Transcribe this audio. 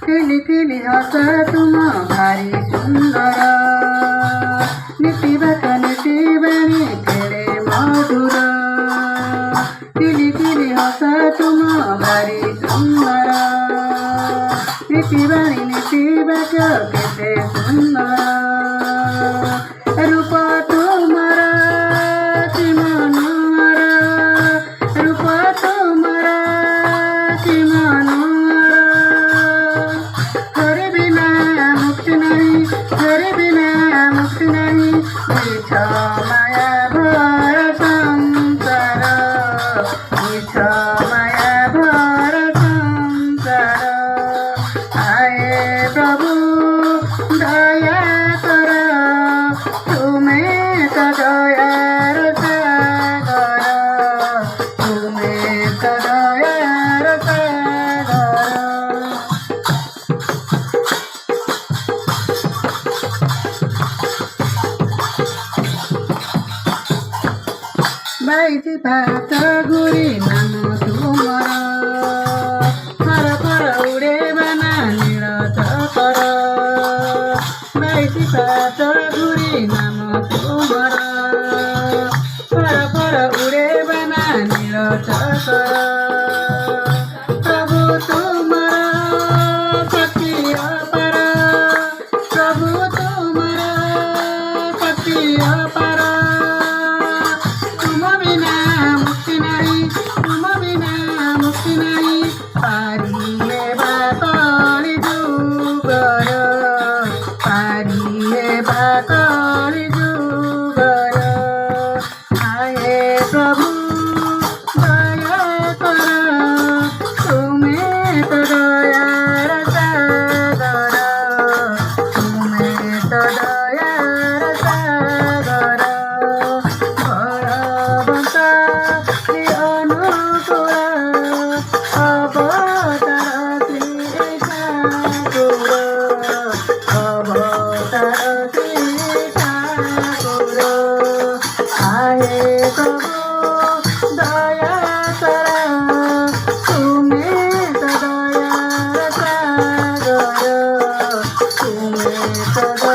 किली किली हस तुम भारी सुंदर नितिबाणी तेरे मधुर किली किली हस तुम भारी सुंदर नितिबाक केते सुंदर रूप तुमर कि मनोहर रूप तुमर कि मनोहर तेरे बिना मुक्ति नहीं तेरे बिना मुक्ति नहीं मिछ माया भर संसार मिछ माया भर संसार आए प्रभु दया कर तुम्हें तो दयार सागर तुम्हें तो दयार सागर बाईसी भात गुरी नाम तुमर पर पर उड़े बना निरत कर बाईसी भात गुरी नाम तुमर पर पर उड़े बना निरत कर प्रभु तुमर शक्ति अपार प्रभु तुमर शक्ति अपार तुम बिना मुक्ति नहीं तुम बिना मुक्ति नहीं पारिए बातली जुगर पारिए बातली जुगर आए प्रभु दया कर तुम्हें तो दयार सागर तुम्हें तो दयार सागर बलवंत श्री अनुकूल अवतार श्री ठाकुर अवतार श्री ठाकुर आए प्रभु दया कर तुम्हें तो दयार सागर तुम्हें तो